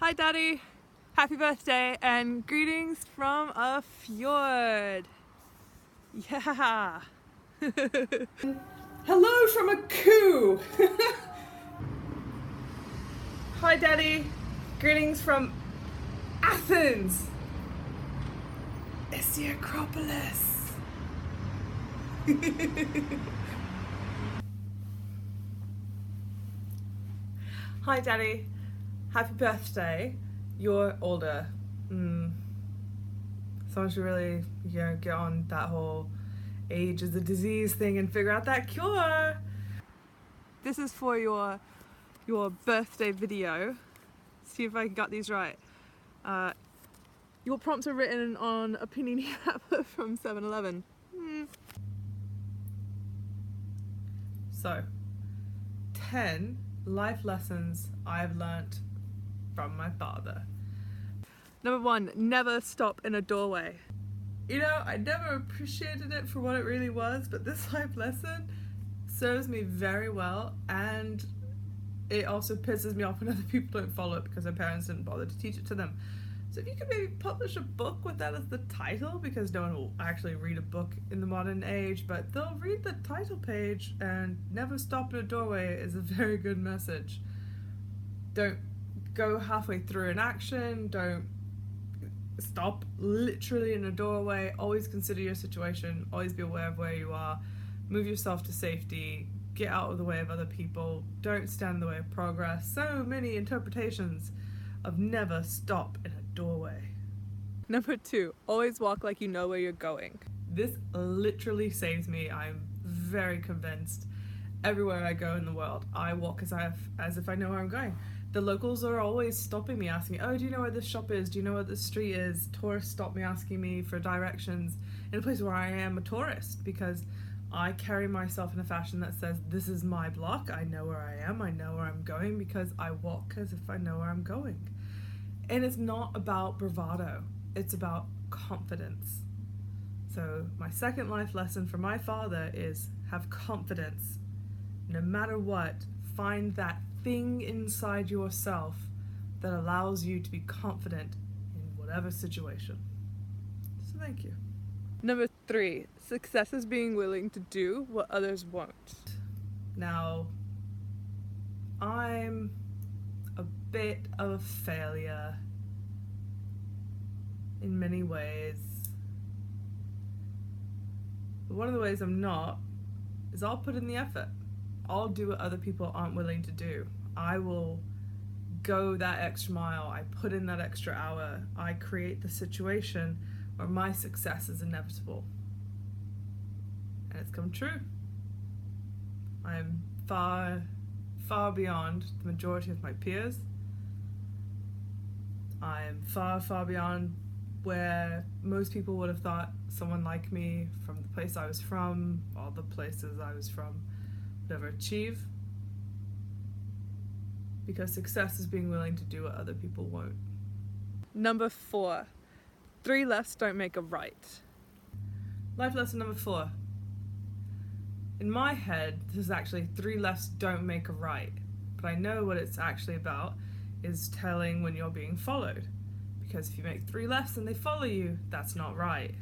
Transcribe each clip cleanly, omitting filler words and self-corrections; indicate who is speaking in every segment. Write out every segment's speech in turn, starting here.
Speaker 1: Hi Daddy, happy birthday and greetings from a fjord. Yeah. Hello from a coup. Hi Daddy, greetings from Athens. It's the Acropolis. Hi Daddy, happy birthday. You're older. Someone should really, get on that whole age is a disease thing and figure out that cure. This is for your birthday video. See if I got these right. Your prompts are written on a panini wrapper from 7-Eleven. So, 10 life lessons I've learnt from my father. Number 1, never stop in a doorway. I never appreciated it for what it really was, but this life lesson serves me very well, and it also pisses me off when other people don't follow it because their parents didn't bother to teach it to them. So if you could maybe publish a book with that as the title, because no one will actually read a book in the modern age, but they'll read the title page, and never stop in a doorway is a very good message. Don't go halfway through an action, don't stop literally in a doorway, always consider your situation, always be aware of where you are, move yourself to safety, get out of the way of other people, don't stand in the way of progress. So many interpretations of never stop in a doorway. Number 2, always walk like you know where you're going. This literally saves me. I'm very convinced everywhere I go in the world, I walk as if I know where I'm going. The locals are always stopping me, asking, oh, do you know where this shop is? Do you know where this street is? Tourists stop me asking me for directions in a place where I am a tourist, because I carry myself in a fashion that says, this is my block, I know where I am, I know where I'm going, because I walk as if I know where I'm going. And it's not about bravado, it's about confidence. So my second life lesson from my father is have confidence. No matter what, find that thing inside yourself that allows you to be confident in whatever situation. So thank you. Number 3, success is being willing to do what others won't. Now, I'm a bit of a failure in many ways. But one of the ways I'm not is I'll put in the effort. I'll do what other people aren't willing to do. I will go that extra mile. I put in that extra hour. I create the situation where my success is inevitable. And it's come true. I'm far, far beyond the majority of my peers. I'm far, far beyond where most people would have thought someone like me from the place I was from, all the places I was from, would ever achieve. Because success is being willing to do what other people won't. Number 4, 3 lefts don't make a right. Life lesson number 4. In my head, this is actually 3 lefts don't make a right. But I know what it's actually about is telling when you're being followed. Because if you make 3 lefts and they follow you, that's not right.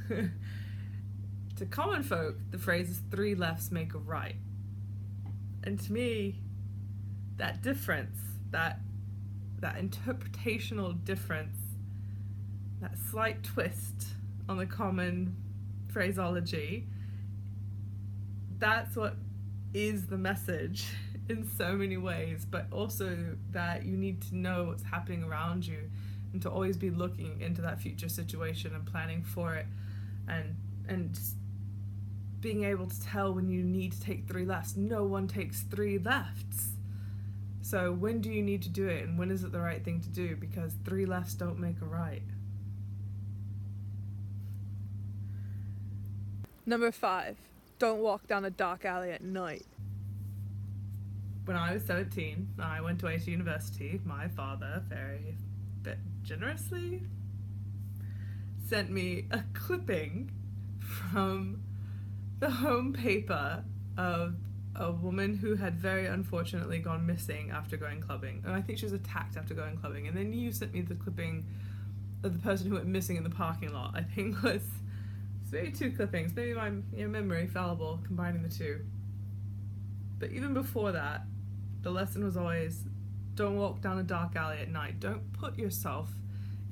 Speaker 1: To common folk, the phrase is 3 lefts make a right. And to me, that difference, that interpretational difference, that slight twist on the common phraseology, that's what is the message in so many ways, but also that you need to know what's happening around you and to always be looking into that future situation and planning for it, and just being able to tell when you need to take 3 lefts. No one takes 3 lefts. So when do you need to do it, and when is it the right thing to do? Because 3 lefts don't make a right. Number 5, don't walk down a dark alley at night. When I was 17, I went to Ayr University. My father, very generously, sent me a clipping from the home paper of a woman who had very unfortunately gone missing after going clubbing. And I think she was attacked after going clubbing. And then you sent me the clipping of the person who went missing in the parking lot. I think was maybe two clippings. Maybe my memory fallible combining the two. But even before that, the lesson was always, don't walk down a dark alley at night. Don't put yourself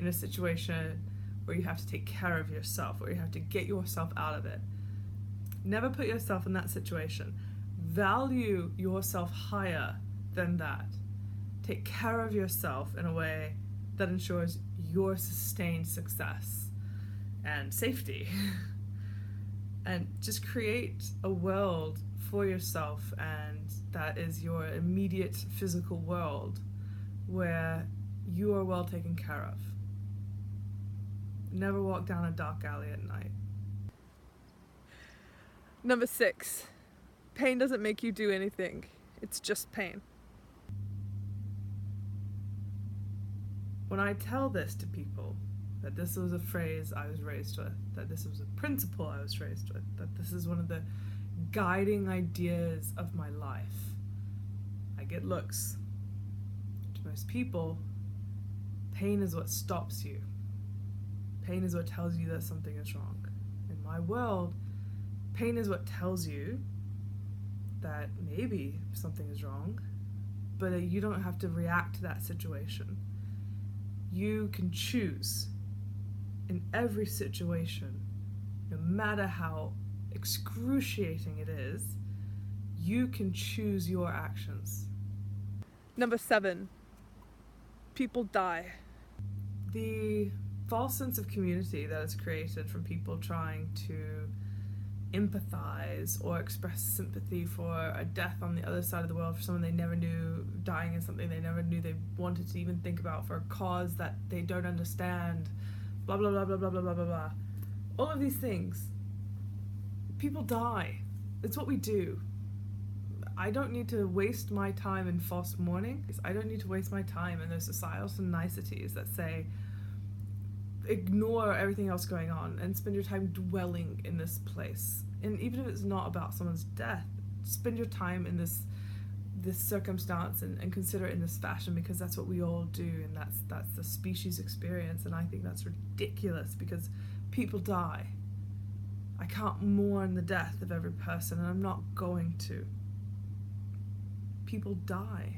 Speaker 1: in a situation where you have to take care of yourself, where you have to get yourself out of it. Never put yourself in that situation. Value yourself higher than that. Take care of yourself in a way that ensures your sustained success and safety. And just create a world for yourself, and that is your immediate physical world where you are well taken care of. Never walk down a dark alley at night. Number 6, pain doesn't make you do anything. It's just pain. When I tell this to people, that this was a phrase I was raised with, that this was a principle I was raised with, that this is one of the guiding ideas of my life, I get looks. To most people, pain is what stops you. Pain is what tells you that something is wrong. In my world, pain is what tells you that maybe something is wrong, but you don't have to react to that situation. You can choose in every situation, no matter how excruciating it is, you can choose your actions. Number 7, people die. The false sense of community that is created from people trying to empathize or express sympathy for a death on the other side of the world, for someone they never knew dying in something they never knew they wanted to even think about, for a cause that they don't understand, blah blah blah blah blah blah blah blah blah. All of these things, people die. It's what we do. I don't need to waste my time in false mourning. I don't need to waste my time in those societal niceties that say ignore everything else going on and spend your time dwelling in this place. And even if it's not about someone's death, spend your time in this circumstance and consider it in this fashion, because that's what we all do, and that's the species experience. And I think that's ridiculous, because people die. I can't mourn the death of every person, and I'm not going to. People die.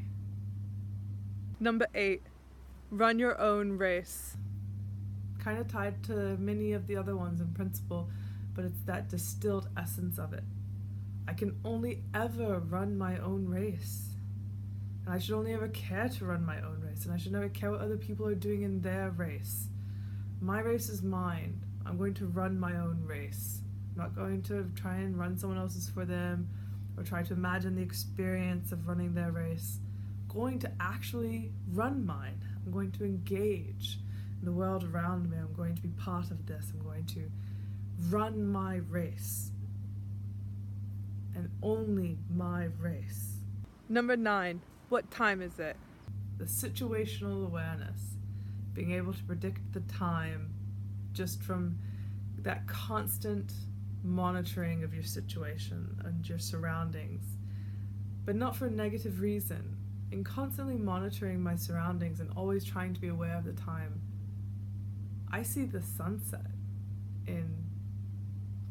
Speaker 1: Number 8, run your own race. Kind of tied to many of the other ones in principle, but it's that distilled essence of it. I can only ever run my own race, and I should only ever care to run my own race, and I should never care what other people are doing in their race. My race is mine. I'm going to run my own race. I'm not going to try and run someone else's for them or try to imagine the experience of running their race. I'm going to actually run mine. I'm going to engage the world around me. I'm going to be part of this. I'm going to run my race, and only my race. Number 9, what time is it? The situational awareness, being able to predict the time just from that constant monitoring of your situation and your surroundings, but not for a negative reason. In constantly monitoring my surroundings and always trying to be aware of the time, I see the sunset in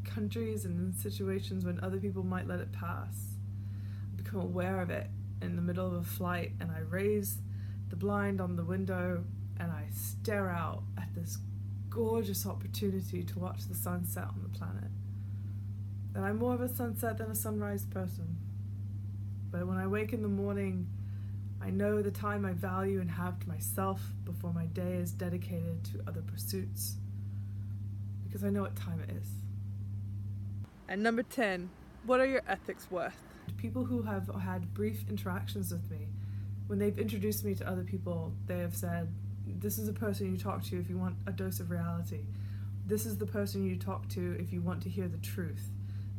Speaker 1: countries and in situations when other people might let it pass. I become aware of it in the middle of a flight, and I raise the blind on the window and I stare out at this gorgeous opportunity to watch the sunset on the planet. And I'm more of a sunset than a sunrise person. But when I wake in the morning, I know the time I value and have to myself before my day is dedicated to other pursuits, because I know what time it is. And number 10, what are your ethics worth? People who have had brief interactions with me, when they've introduced me to other people, they have said, this is the person you talk to if you want a dose of reality. This is the person you talk to if you want to hear the truth.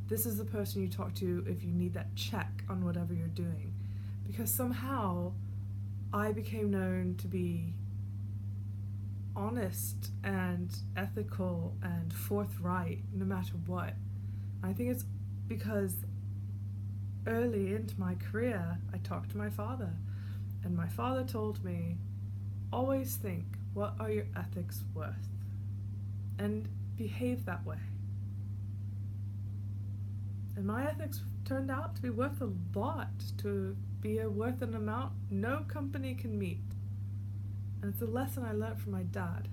Speaker 1: This is the person you talk to if you need that check on whatever you're doing. Because somehow I became known to be honest and ethical and forthright no matter what. I think it's because early into my career, I talked to my father, and my father told me, always think, what are your ethics worth? And behave that way. And my ethics turned out to be worth a lot, to be worth an amount no company can meet. And it's a lesson I learned from my dad,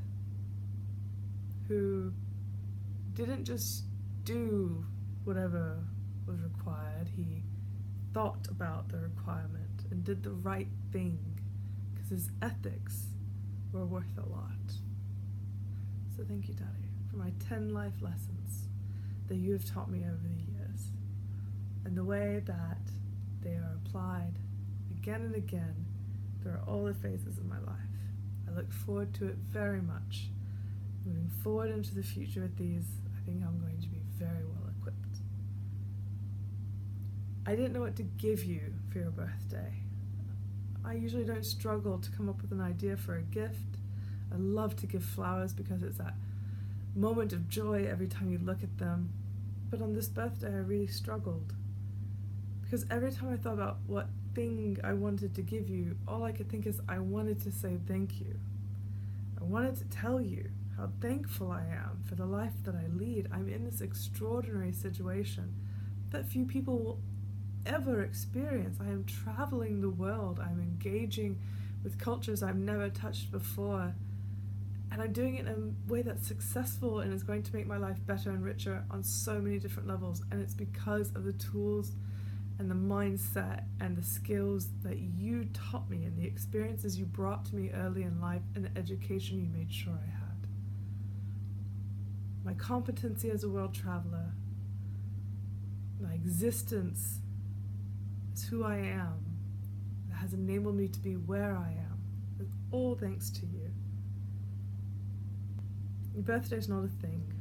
Speaker 1: who didn't just do whatever was required. He thought about the requirement and did the right thing, because his ethics were worth a lot. So thank you, Daddy, for my 10 life lessons that you have taught me over the years, and the way that they are applied again and again through all the phases of my life. I look forward to it very much. Moving forward into the future with these, I think I'm going to be very well equipped. I didn't know what to give you for your birthday. I usually don't struggle to come up with an idea for a gift. I love to give flowers because it's that moment of joy every time you look at them. But on this birthday, I really struggled, because every time I thought about what thing I wanted to give you, all I could think is I wanted to say thank you. I wanted to tell you how thankful I am for the life that I lead. I'm in this extraordinary situation that few people will ever experience. I am traveling the world. I'm engaging with cultures I've never touched before. And I'm doing it in a way that's successful and is going to make my life better and richer on so many different levels. And it's because of the tools and the mindset and the skills that you taught me, and the experiences you brought to me early in life, and the education you made sure I had. My competency as a world traveler, my existence as who I am, that has enabled me to be where I am, it's all thanks to you. Your birthday is not a thing,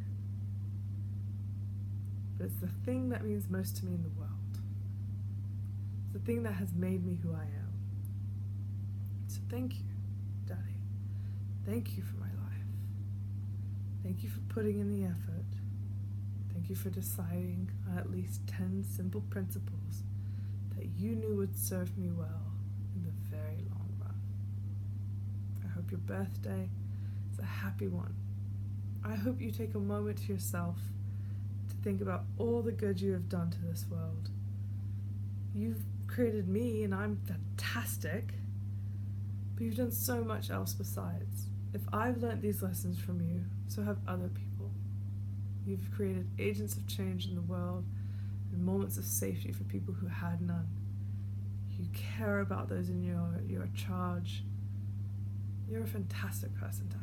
Speaker 1: but it's the thing that means most to me in the world. It's the thing that has made me who I am. So thank you, Daddy. Thank you for my life. Thank you for putting in the effort. Thank you for deciding on at least 10 simple principles that you knew would serve me well in the very long run. I hope your birthday is a happy one. I hope you take a moment to yourself to think about all the good you have done to this world. You've created me, and I'm fantastic, but you've done so much else besides. If I've learned these lessons from you, so have other people. You've created agents of change in the world and moments of safety for people who had none. You care about those in your charge. You're a fantastic person, Daddy.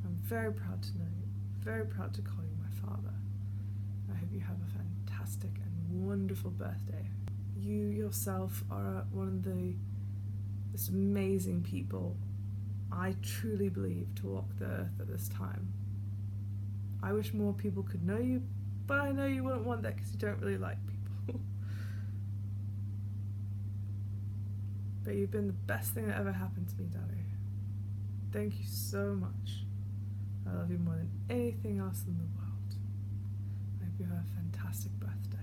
Speaker 1: I'm very proud to know you, very proud to call you my father. I hope you have a fantastic and wonderful birthday. You yourself are one of the most amazing people, I truly believe, to walk the earth at this time. I wish more people could know you, but I know you wouldn't want that because you don't really like people. But you've been the best thing that ever happened to me, Daddy. Thank you so much. I love you more than anything else in the world. I hope you have a fantastic birthday.